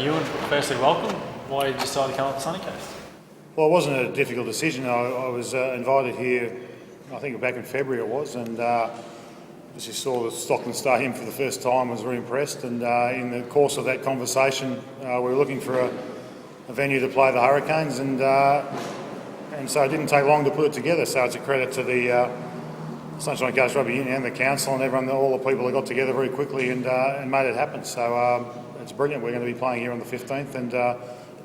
Ewan, firstly welcome. Why did you decide to come up the Sunny Coast? Well, it wasn't a difficult decision. I was invited here, I think back in February it was, and as you saw the Stockland Stadium for the first time, I was very impressed. And in the course of that conversation, we were looking for a venue to play the Hurricanes, and so it didn't take long to put it together. So it's a credit to the Sunshine Coast Rugby Union and the council and everyone, all the people that got together very quickly and made it happen. So it's brilliant. We're going to be playing here on the 15th, and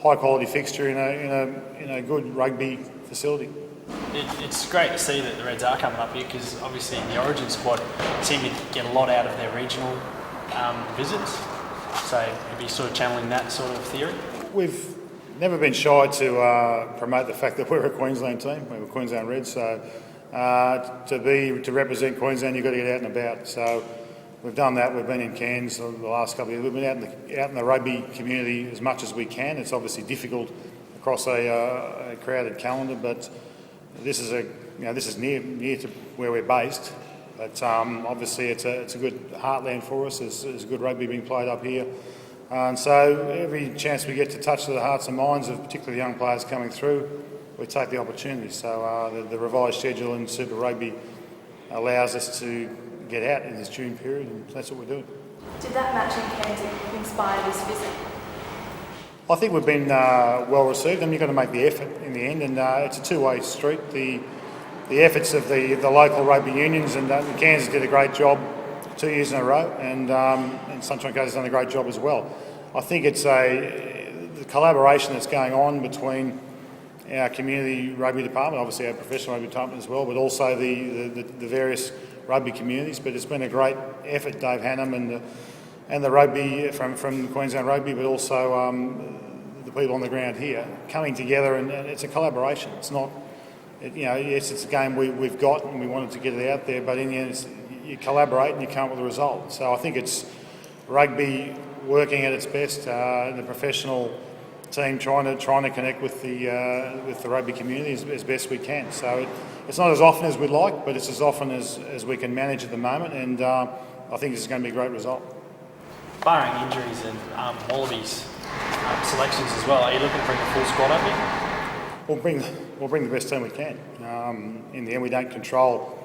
high quality fixture in a good rugby facility. It's great to see that the Reds are coming up here, because obviously in the Origin squad seem to get a lot out of their regional visits. So you'll be sort of channeling that sort of theory. We've never been shy to promote the fact that we're a Queensland team. We're Queensland Reds, so to represent Queensland, you've got to get out and about. So we've done that. We've been in Cairns the last couple of years. We've been out in the rugby community as much as we can. It's obviously difficult across a crowded calendar, but this is near to where we're based. But obviously it's a good heartland for us. There's good rugby being played up here, and so every chance we get to touch the hearts and minds of particularly young players coming through, we take the opportunity. So the revised schedule in Super Rugby allows us to get out in this June period, and that's what we're doing. Did that match in Cairns inspire this visit? I think we've been well received, and you've got to make the effort in the end, and it's a two-way street. The efforts of the local rugby unions, and McKenzie did a great job 2 years in a row, and Sunshine Coast has done a great job as well. I think it's the collaboration that's going on between our community rugby department, obviously our professional rugby department as well, but also the various rugby communities. But it's been a great effort, Dave Hannam and the rugby from Queensland Rugby, but also the people on the ground here coming together, and it's a collaboration. It's not, yes, it's a game we've got and we wanted to get it out there, but in the end you collaborate and you come up with a result. So I think it's rugby working at its best, the professional team trying to connect with the rugby community as best we can. So it's not as often as we'd like, but it's as often as we can manage at the moment, and I think this is going to be a great result. Barring injuries and Wallabies selections as well, are you looking to bring the full squad up here? We'll bring the best team we can. In the end, we don't control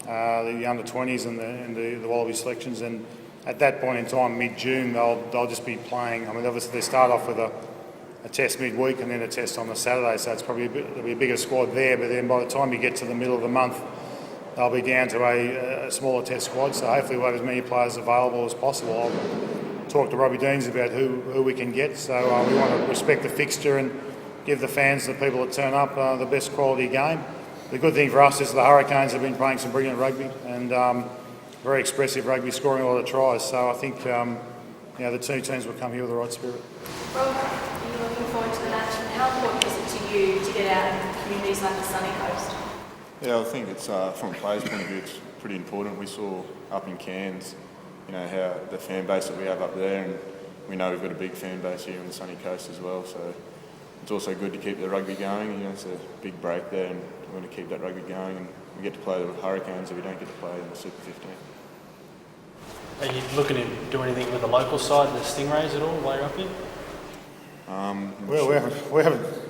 the under-20s and the Wallaby selections, and at that point in time, mid-June, they'll just be playing. I mean, obviously they start off with a test midweek and then a test on the Saturday, so it's probably there'll be a bigger squad there, but then by the time you get to the middle of the month, they'll be down to a smaller test squad, so hopefully we'll have as many players available as possible. I'll talk to Robbie Deans about who we can get, so we want to respect the fixture and give the fans, the people that turn up, the best quality game. The good thing for us is the Hurricanes have been playing some brilliant rugby and very expressive rugby, scoring a lot of tries, so I think the two teams will come here with the right spirit. Rob, are you looking forward to the match, and how important is it to you to get out in communities like the Sunny Coast? Yeah, I think it's from a player's point of view, it's pretty important. We saw up in Cairns, how the fan base that we have up there, and we know we've got a big fan base here on the Sunny Coast as well. So it's also good to keep the rugby going. It's a big break there, and we want to keep that rugby going. And we get to play the Hurricanes that we don't get to play in the Super 15. Are you looking to do anything with the local side, the Stingrays at all, while you're up here?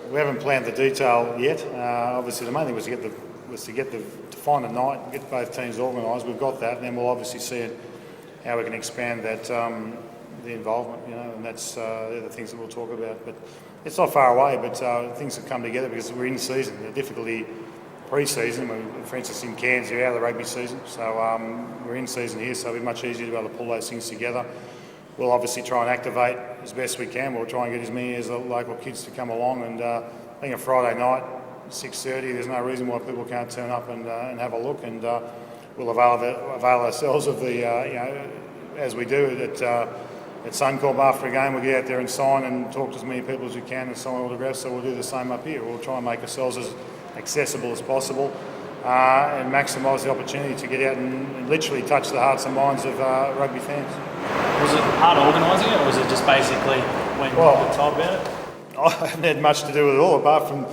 We haven't planned the detail yet. Obviously, the main thing was to find a night and get both teams organised. We've got that, and then we'll obviously see how we can expand that the involvement. And that's the things that we'll talk about. But it's not far away. But things have come together because we're in season. The difficulty pre-season, for instance, in Cairns, you're out of the rugby season, so we're in season here, so it'll be much easier to be able to pull those things together. We'll obviously try and activate as best we can. We'll try and get as many as the local kids to come along, and I think a Friday night, 6:30, there's no reason why people can't turn up and have a look, and we'll avail ourselves of the, as we do at Suncorp after a game, we'll get out there and sign and talk to as many people as we can and sign autographs, so we'll do the same up here. We'll try and make ourselves as accessible as possible and maximise the opportunity to get out and literally touch the hearts and minds of rugby fans. Was it hard organising it, or was it just basically when you got told about it? I haven't had much to do with it all, apart from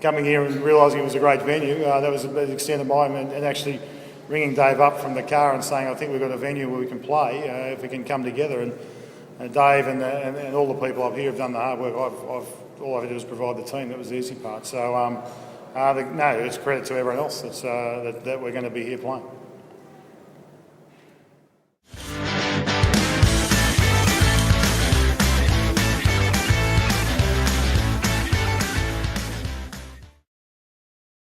coming here and realising it was a great venue. That was the extent of mine, and actually ringing Dave up from the car and saying, I think we've got a venue where we can play, if we can come together. And Dave and all the people up here have done the hard work. All I had to do was provide the team. That was the easy part. So, no, it's credit to everyone else that we're going to be here playing.